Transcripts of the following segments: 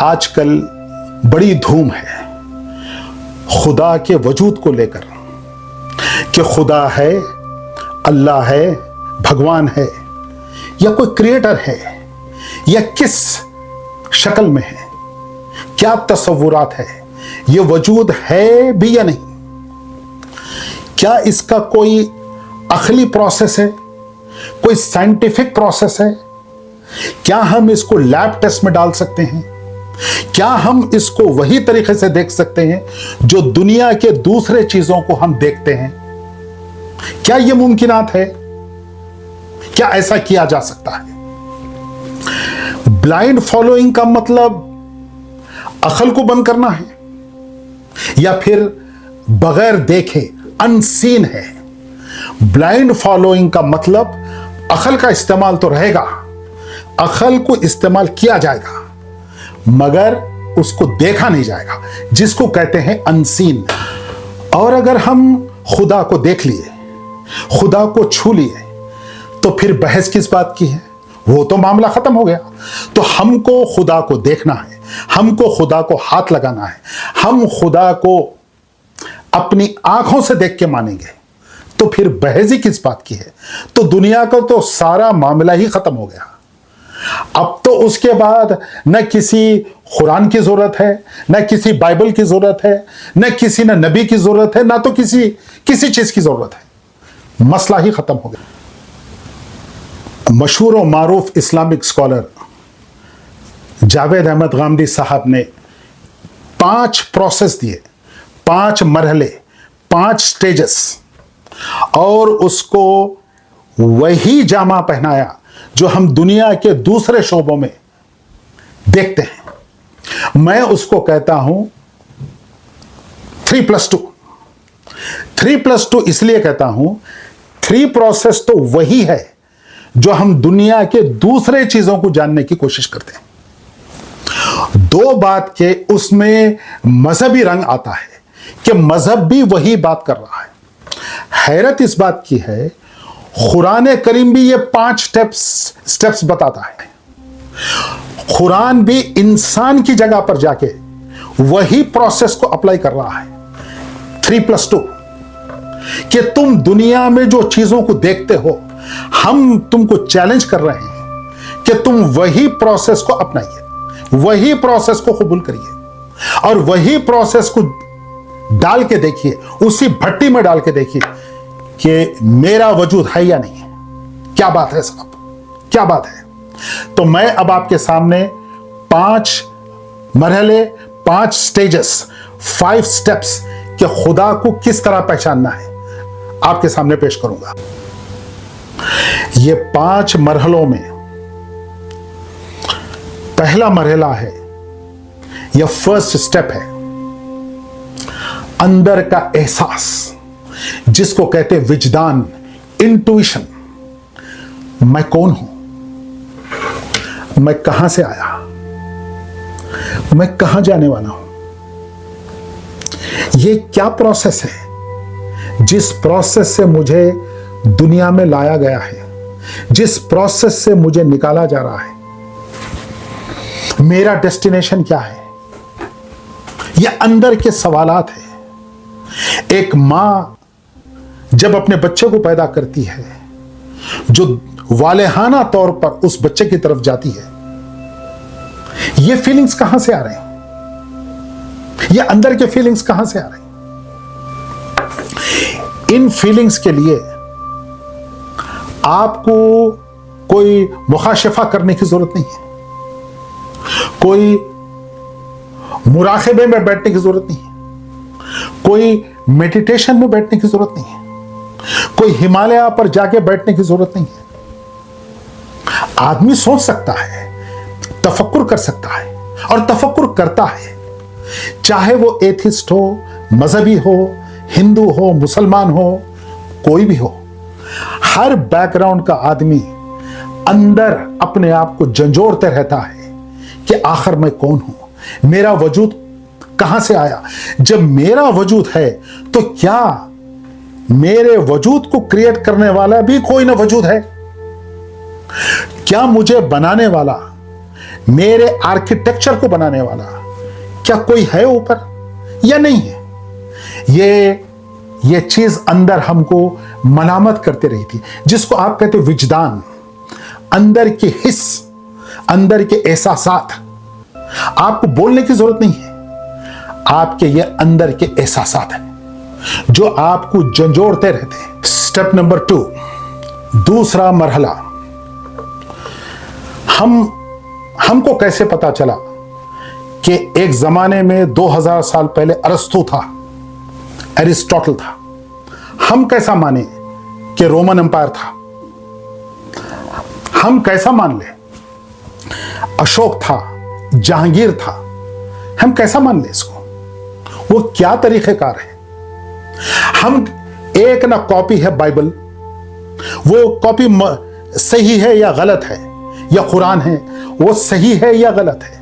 आजकल बड़ी धूम है खुदा के वजूद को लेकर कि खुदा है, अल्लाह है, भगवान है या कोई क्रिएटर है या किस शक्ल में है, क्या तसव्वुरात है, ये वजूद है भी या नहीं, क्या इसका कोई अखली प्रोसेस है, कोई साइंटिफिक प्रोसेस है, क्या हम इसको लैब टेस्ट में डाल सकते हैं, क्या हम इसको वही तरीके से देख सकते हैं जो दुनिया के दूसरे चीजों को हम देखते हैं, क्या यह मुमकिनात है, क्या ऐसा किया जा सकता है? ब्लाइंड फॉलोइंग का मतलब अकल को बंद करना है या फिर बगैर देखे अनसीन है? ब्लाइंड फॉलोइंग का मतलब अकल का इस्तेमाल तो रहेगा, अकल को इस्तेमाल किया जाएगा मगर उसको देखा नहीं जाएगा, जिसको कहते हैं अनसीन। और अगर हम खुदा को देख लिए, खुदा को छू लिए, तो फिर बहस किस बात की है? वो तो मामला खत्म हो गया। तो हमको खुदा को देखना है, हमको खुदा को हाथ लगाना है, हम खुदा को अपनी आंखों से देख के मानेंगे, तो फिर बहस ही किस बात की है? तो दुनिया का तो सारा मामला ही खत्म हो गया। अब तो उसके बाद न किसी कुरान की जरूरत है, न किसी बाइबल की जरूरत है, न किसी न नबी की जरूरत है, ना तो किसी चीज की जरूरत है। मसला ही खत्म हो गया। मशहूर और मारूफ इस्लामिक स्कॉलर जावेद अहमद गामदी साहब ने 5 प्रोसेस दिए, 5 मरहले, 5 स्टेजेस, और उसको वही जामा पहनाया जो हम दुनिया के दूसरे शोबों में देखते हैं। मैं उसको कहता हूं 3+2। 3+2 इसलिए कहता हूं, 3 प्रोसेस तो वही है जो हम दुनिया के दूसरे चीजों को जानने की कोशिश करते हैं। 2 बात के उसमें मजहबी रंग आता है कि मजहब भी वही बात कर रहा है। हैरत इस बात की है, कुरान करीम भी ये 5 स्टेप्स बताता है। कुरान भी इंसान की जगह पर जाके वही प्रोसेस को अप्लाई कर रहा है। 3+2 कि तुम दुनिया में जो चीजों को देखते हो, हम तुमको चैलेंज कर रहे हैं कि तुम वही प्रोसेस को अपनाइए, वही प्रोसेस को कबूल करिए और वही प्रोसेस को डाल के देखिए, उसी भट्टी में डाल के देखिए कि मेरा वजूद है या नहीं है। क्या बात है साहब, क्या बात है? तो मैं अब आपके सामने 5 मरहले, 5 स्टेजेस, 5 स्टेप्स कि खुदा को किस तरह पहचानना है आपके सामने पेश करूंगा। ये 5 मरहलों में पहला मरहला है, यह फर्स्ट स्टेप है, अंदर का एहसास, जिसको कहते हैं विजदान, इंट्यूशन। मैं कौन हूं, मैं कहां से आया, मैं कहां जाने वाला हूं। यह क्या प्रोसेस है जिस प्रोसेस से मुझे दुनिया में लाया गया है, जिस प्रोसेस से मुझे निकाला जा रहा है। मेरा डेस्टिनेशन क्या है? यह अंदर के सवालात है। एक मां जब अपने बच्चे को पैदा करती है, जो वालेहाना तौर पर उस बच्चे की तरफ जाती है, ये फीलिंग्स कहां से आ रहे हैं? ये अंदर के फीलिंग्स कहां से आ रहे हैं? इन फीलिंग्स के लिए आपको कोई मुखाशिफा करने की जरूरत नहीं है, कोई मुराक़बे में बैठने की जरूरत नहीं है, कोई मेडिटेशन में बैठने की जरूरत नहीं है, कोई हिमालय पर जाके बैठने की जरूरत नहीं है। आदमी सोच सकता है, तफक्कुर कर सकता है और तफक्कुर करता है, चाहे वो एथिस्ट हो, मजहबी हो, हिंदू हो, मुसलमान हो, कोई भी हो। हर बैकग्राउंड का आदमी अंदर अपने आप को झंझोड़ते रहता है कि आखिर मैं कौन हूं, मेरा वजूद कहां से आया। जब मेरा वजूद है तो क्या मेरे वजूद को क्रिएट करने वाला भी कोई ना वजूद है? क्या मुझे बनाने वाला मेरे आर्किटेक्चर को बनाने वाला क्या कोई है ऊपर या नहीं है? ये चीज अंदर हमको मलामत करते रही थी, जिसको आप कहते हो विजदान, अंदर के हिस्स, अंदर के एहसासात। आपको बोलने की जरूरत नहीं है, आपके ये अंदर के एहसासात हैं जो आपको झंझोड़ते रहते हैं। स्टेप नंबर 2, दूसरा मरहला, हमको कैसे पता चला कि एक जमाने में 2000 साल पहले अरस्तु था, एरिस्टोटल था? हम कैसा माने कि रोमन एम्पायर था? हम कैसा मान ले अशोक था, जहांगीर था? हम कैसा मान ले इसको? वो क्या तरीकेकार है? हम एक ना कॉपी है बाइबल, वो कॉपी सही है या गलत है, या कुरान है वो सही है या गलत है,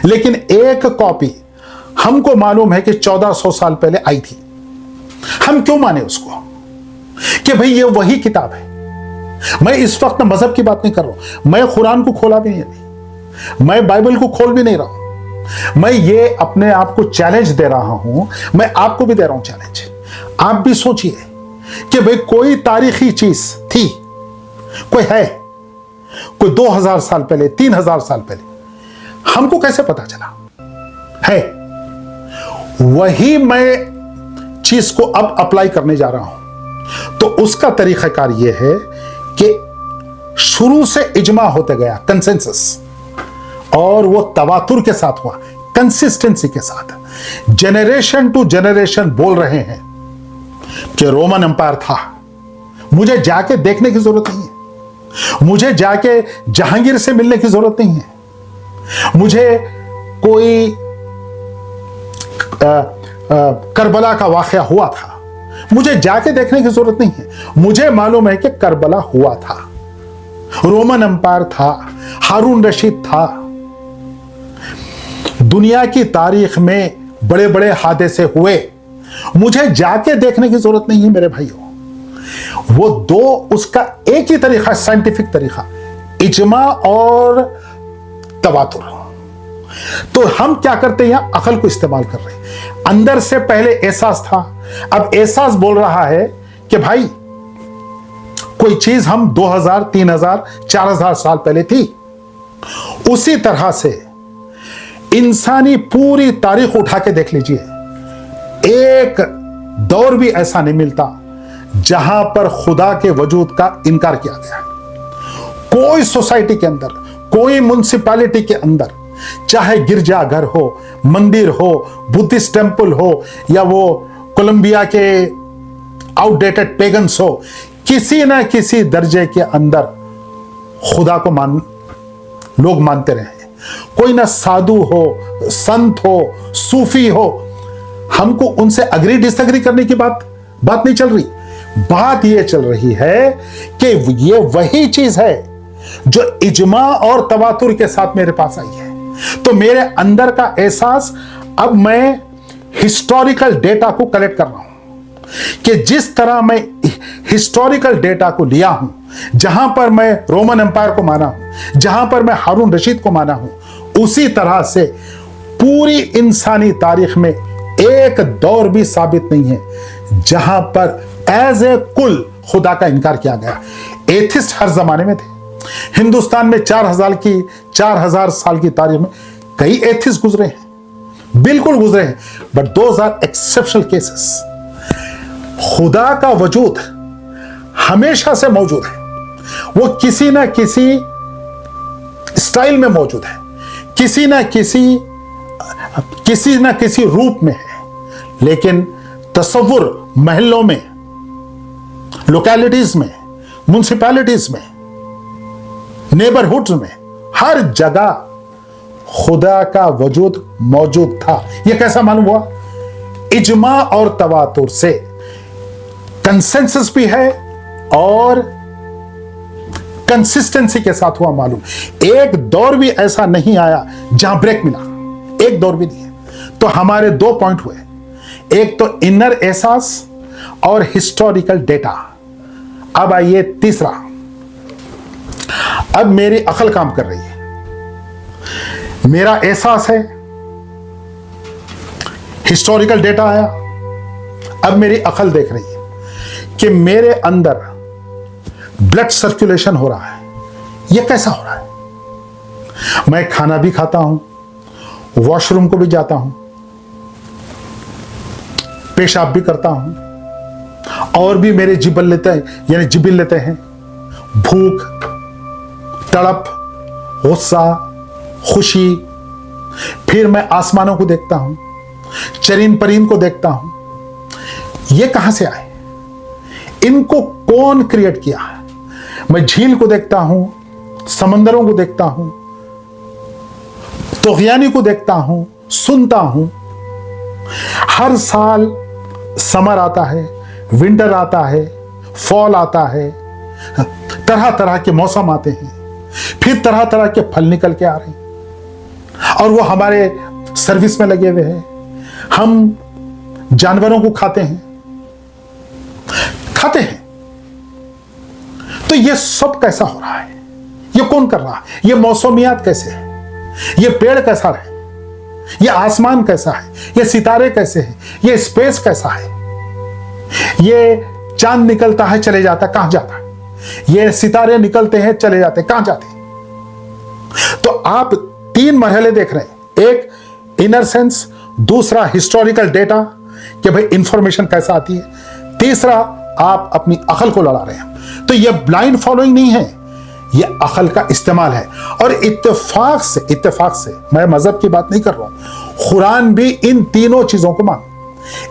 लेकिन एक कॉपी हमको मालूम है कि 1400 साल पहले आई थी। हम क्यों माने उसको कि भाई ये वही किताब है? मैं इस वक्त मजहब की बात नहीं कर रहा हूं, मैं कुरान को खोला भी नहीं, मैं बाइबल को खोल भी नहीं रहा हूं, मैं ये अपने आप को चैलेंज दे रहा हूं, मैं आपको भी दे रहा हूं चैलेंज। आप भी सोचिए कि भाई कोई तारीखी चीज थी, कोई है, कोई 2000 साल पहले, 3000 साल पहले, हमको कैसे पता चला है? वही मैं चीज को अब अप्लाई करने जा रहा हूं। तो उसका तरीकाकार यह है कि शुरू से इजमा होते गया, कंसेंसस, और वो तवातुर के साथ हुआ, कंसिस्टेंसी के साथ। जनरेशन टू जनरेशन बोल रहे हैं कि रोमन एम्पायर था। मुझे जाके देखने की जरूरत नहीं है, मुझे जाके जहांगीर से मिलने की जरूरत नहीं है, मुझे कोई करबला का वाकया हुआ था, मुझे जाके देखने की जरूरत नहीं है। मुझे मालूम है कि करबला हुआ था, रोमन एम्पायर था, हारून रशीद था। दुनिया की तारीख में बड़े बड़े हादसे हुए, मुझे जाके देखने की जरूरत नहीं है मेरे भाइयों। वो दो, उसका एक ही तरीका, साइंटिफिक तरीका, इजमा और तवातुर। तो हम क्या करते हैं, यहां अकल को इस्तेमाल कर रहे हैं। अंदर से पहले एहसास था, अब एहसास बोल रहा है कि भाई कोई चीज हम 2000, 3000, 4000 साल पहले थी। उसी तरह से इंसानी पूरी तारीख उठा के देख लीजिए, एक दौर भी ऐसा नहीं मिलता जहां पर खुदा के वजूद का इनकार किया गया है। कोई सोसाइटी के अंदर, कोई म्युनिसिपैलिटी के अंदर, चाहे गिरजाघर हो, मंदिर हो, बुद्धिस्ट टेंपल हो, या वो कोलंबिया के आउटडेटेड पेगन्स हो, किसी ना किसी दर्जे के अंदर खुदा को लोग मानते रहे। कोई ना साधु हो, संत हो, सूफी हो, हमको उनसे अग्री डिसएग्री करने की बात नहीं चल रही। बात यह चल रही है कि ये वही चीज है जो इजमा और तवातुर के साथ मेरे पास आई है। तो मेरे अंदर का एहसास, अब मैं हिस्टोरिकल डेटा को कलेक्ट कर रहा हूं कि जिस तरह मैं हिस्टोरिकल डेटा को लिया हूं, जहां पर मैं रोमन एम्पायर को माना हूं, जहां पर मैं हारून रशीद को माना हूं, उसी तरह से पूरी इंसानी तारीख में एक दौर भी साबित नहीं है जहां पर एज ए कुल खुदा का इनकार किया गया। एथिस्ट हर जमाने में थे। हिंदुस्तान में 4000 साल की तारीख में कई एथिस्ट गुजरे हैं, बिल्कुल गुजरे हैं, but those are exceptional cases. खुदा का वजूद हमेशा से मौजूद है, वो किसी ना किसी स्टाइल में मौजूद है, किसी ना किसी रूप में है। लेकिन तसव्वुर महलों में, लोकेलिटीज में, म्युनिसिपैलिटीज में, नेबरहुड्स में, हर जगह खुदा का वजूद मौजूद था। यह कैसा मालूम हुआ? इजमा और तवातुर से। कंसेंसस भी है और कंसिस्टेंसी के साथ हुआ मालूम। एक दौर भी ऐसा नहीं आया जहां ब्रेक मिला, एक दौर भी नहीं है। तो हमारे दो पॉइंट हुए, एक तो इनर एहसास और हिस्टोरिकल डेटा। अब आइए तीसरा। अब मेरी अकल काम कर रही है, मेरा एहसास है, हिस्टोरिकल डेटा आया, अब मेरी अकल देख रही है कि मेरे अंदर ब्लड सर्कुलेशन हो रहा है। यह कैसा हो रहा है? मैं खाना भी खाता हूं, वॉशरूम को भी जाता हूं, पेशाब भी करता हूं, और भी मेरे जिबिल्लतें हैं, भूख, तड़प, गुस्सा, खुशी। फिर मैं आसमानों को देखता हूं, चरीन परीन को देखता हूं। ये कहां से आए? इनको कौन क्रिएट किया है? मैं झील को देखता हूं, समंदरों को देखता हूं, तोगयानी को देखता हूं, सुनता हूं। हर साल समर आता है, विंटर आता है, फॉल आता है, तरह तरह के मौसम आते हैं, फिर तरह तरह के फल निकल के आ रहे हैं और वो हमारे सर्विस में लगे हुए हैं। हम जानवरों को खाते हैं। तो ये सब कैसा हो रहा है? ये कौन कर रहा है? ये मौसमियात कैसे है? ये पेड़ कैसा है? ये आसमान कैसा है? ये सितारे कैसे हैं? ये स्पेस कैसा है? ये चांद निकलता है, चले जाता है, कहां जाता है? ये सितारे निकलते हैं, चले जाते हैं, कहां जाते हैं? तो आप 3 मरहले देख रहे हैं। एक इनर सेंस, दूसरा हिस्टोरिकल डेटा कि भाई इंफॉर्मेशन कैसा आती है, तीसरा आप अपनी अकल को लड़ा रहे हैं। तो ये ब्लाइंड फॉलोइंग नहीं है, ये अकल का इस्तेमाल है। और इत्तेफाक से मैं मजहब की बात नहीं कर रहा हूं, कुरान भी इन तीनों चीजों को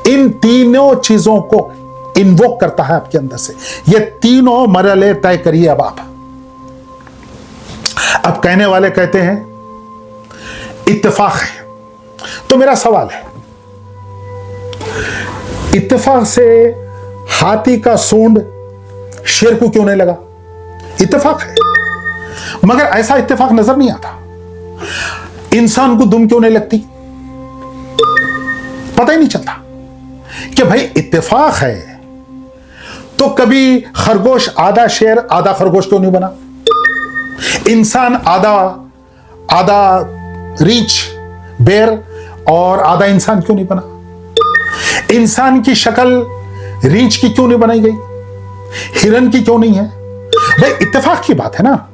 इन तीनों चीजों को इन्वोक करता है आपके अंदर से। ये तीनों मरहले तय करिए। अब कहने वाले कहते हैं इत्तेफाक है, तो मेरा सवाल है, इत्तेफाक से हाथी का सूंड शेर को क्यों नहीं लगा? इत्तेफाक है, मगर ऐसा इत्तेफाक नजर नहीं आता। इंसान को दुम क्यों नहीं लगती? पता ही नहीं चलता कि भाई इत्तेफाक है, तो कभी खरगोश आधा शेर आधा खरगोश क्यों नहीं बना? इंसान आधा रीछ बेर और आधा इंसान क्यों नहीं बना? इंसान की शक्ल रीछ की क्यों नहीं बनाई गई? हिरन की क्यों नहीं है? भाई इत्तेफाक की बात है ना।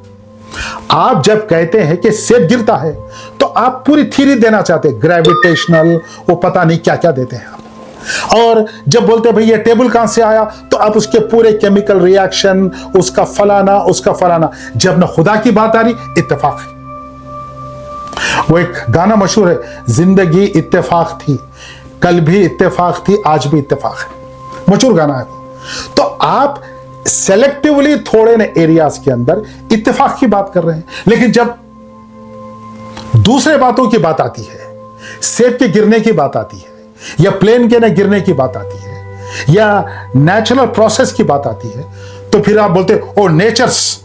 आप जब कहते हैं कि सेब गिरता है तो आप पूरी थ्योरी देना चाहते हैं, ग्रेविटेशनल, वो पता नहीं क्या क्या देते हैं आप। और जब बोलते हैं भाई ये टेबल कहां से आया, तो आप उसके पूरे केमिकल रिएक्शन, उसका फलाना। जब ना खुदा की बात आ रही, इत्तेफाक है। वो एक गाना मशहूर है, जिंदगी इत्तेफाक थी, कल भी इत्तेफाक थी, आज भी इत्तेफाक है, मशहूर गाना है। तो आप सेलेक्टिवली थोड़े ने एरियाज के अंदर इत्तेफाक की बात कर रहे हैं, लेकिन जब दूसरे बातों की बात आती है, सेब के गिरने की बात आती है, या प्लेन के न गिरने की बात आती है, या नेचुरल प्रोसेस की बात आती है, तो फिर आप बोलते ओ नेचर्स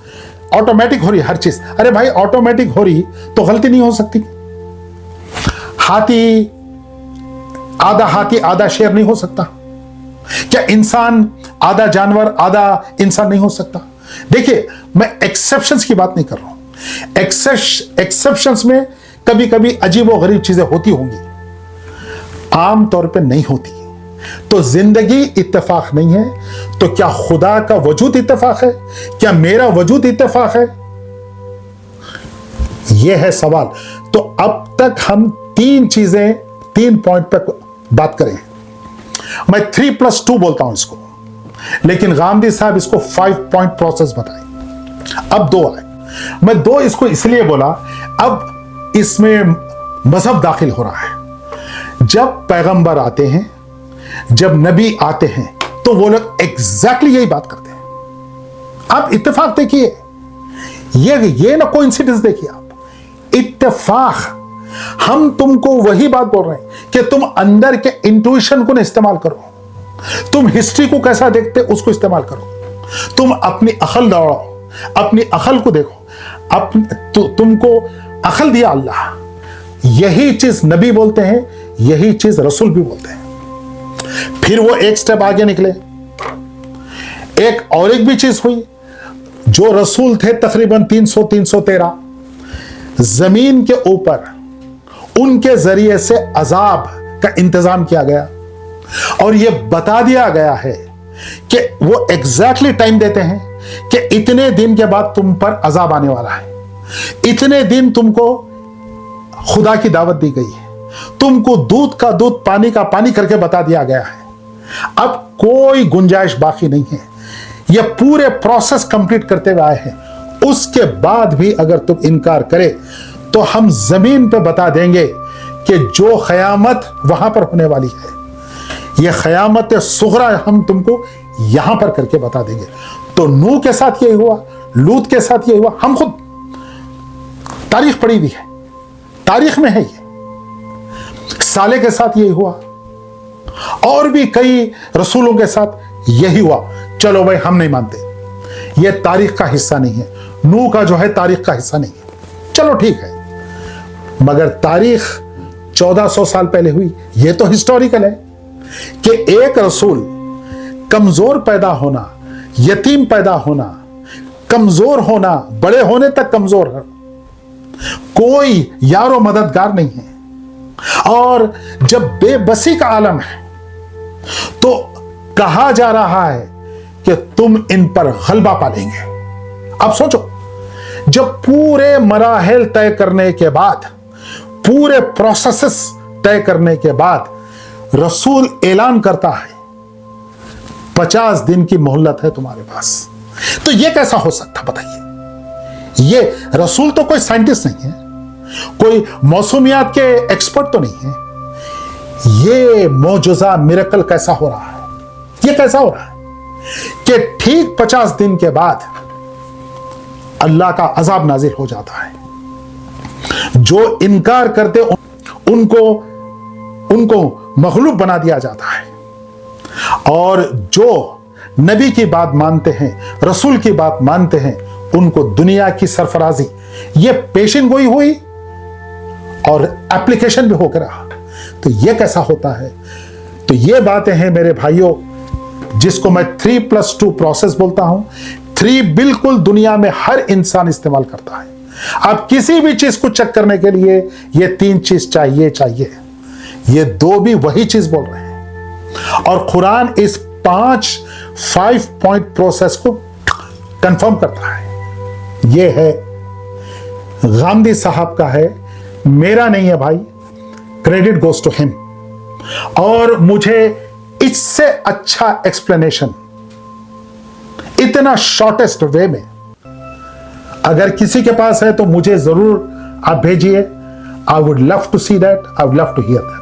ऑटोमेटिक हो रही हर चीज। अरे भाई ऑटोमेटिक हो रही तो गलती नहीं हो सकती? हाथी आधा शेर नहीं हो सकता? क्या इंसान आधा जानवर आधा इंसान नहीं हो सकता? देखिए, मैं एक्सेप्शंस की बात नहीं कर रहा हूं। एक्सेप्शंस में कभी कभी अजीब और गरीब चीजें होती होंगी, आम तौर पे नहीं होती। तो जिंदगी इत्तेफाक नहीं है, तो क्या खुदा का वजूद इत्तेफाक है? क्या मेरा वजूद इत्तेफाक है? यह है सवाल। तो अब तक हम 3 पॉइंट पर बात करें। मैं 3+2 बोलता हूं इसको, लेकिन गांधी साहब इसको 5 पॉइंट प्रोसेस बताए। अब 2 आए। मैं 2 इसको इसलिए बोला, अब इसमें मजहब दाखिल हो रहा है। जब पैगंबर आते हैं, जब नबी आते हैं, तो वो लोग एग्जैक्टली यही बात करते हैं। आप इत्तेफाक देखिए, ये ना कोइंसिडेंस देखिए आप, इत्तेफाक। हम तुमको वही बात बोल रहे हैं कि तुम अंदर के इंट्यूशन को ना इस्तेमाल करो, तुम हिस्ट्री को कैसा देखते उसको इस्तेमाल करो, तुम अपनी अकल दौड़ाओ, अपनी अकल को देखो। तुमको अकल दिया अल्लाह, यही चीज नबी बोलते हैं, यही चीज रसूल भी बोलते हैं। फिर वो एक स्टेप आगे निकले, एक भी चीज हुई। जो रसूल थे तकरीबन 313 जमीन के ऊपर उनके जरिए से अजाब का इंतजाम किया गया और यह बता दिया गया है कि वो एग्जैक्टली टाइम देते हैं कि इतने दिन के बाद तुम पर अजाब आने वाला है, इतने दिन तुमको खुदा की दावत दी गई है, तुमको दूध का दूध पानी का पानी करके बता दिया गया है। अब कोई गुंजाइश बाकी नहीं है। ये पूरे प्रोसेस कंप्लीट करते हुए आए हैं, उसके बाद भी अगर तुम इनकार करे तो हम जमीन पे बता देंगे कि जो क़यामत वहां पर होने वाली है, ये क़यामत सुगरा हम तुमको यहां पर करके बता देंगे। तो नूह के साथ यही हुआ, लूत के साथ यही हुआ, हम खुद तारीख पढ़ी हुई है, तारीख में है ये। साले के साथ यही हुआ और भी कई रसूलों के साथ यही हुआ। चलो भाई हम नहीं मानते, ये तारीख का हिस्सा नहीं है, नूह का जो है तारीख का हिस्सा नहीं है, चलो ठीक है, मगर तारीख 1400 साल पहले हुई, ये तो हिस्टोरिकल है कि एक रसूल कमजोर पैदा होना, यतीम पैदा होना, कमजोर होना, बड़े होने तक कमजोर है, कोई यारो मददगार नहीं है और जब बेबसी का आलम है तो कहा जा रहा है कि तुम इन पर गलबा पालेंगे। अब सोचो, जब पूरे मराहिल तय करने के बाद, पूरे प्रोसेसेस तय करने के बाद रसूल ऐलान करता है 50 दिन की मोहलत है तुम्हारे पास, तो यह कैसा हो सकता बताइए? ये रसूल तो कोई साइंटिस्ट नहीं है, कोई मौसमियात के एक्सपर्ट तो नहीं है, ये मौजूजा मिरेकल कैसा हो रहा है? ये कैसा हो रहा है कि ठीक 50 दिन के बाद अल्लाह का अजाब नाजिल हो जाता है। जो इनकार करते उनको मखलूक बना दिया जाता है और जो नबी की बात मानते हैं, रसूल की बात मानते हैं, उनको दुनिया की सरफराजी, ये पेशिन गोई हुई और एप्लीकेशन भी होकर रहा। तो ये कैसा होता है? तो ये बातें हैं मेरे भाइयों, जिसको मैं 3+2 प्रोसेस बोलता हूं। 3 बिल्कुल दुनिया में हर इंसान इस्तेमाल करता है। आप किसी भी चीज को चेक करने के लिए ये 3 चीज चाहिए, ये 2 भी वही चीज बोल रहे हैं और कुरान इस 5 पॉइंट प्रोसेस को कंफर्म करता है। ये है गांधी साहब का है, मेरा नहीं है भाई, क्रेडिट गोज टू हिम। और मुझे इससे अच्छा एक्सप्लेनेशन इतना शॉर्टेस्ट वे में अगर किसी के पास है तो मुझे जरूर आप भेजिए। I would love to see that, I would love to hear that.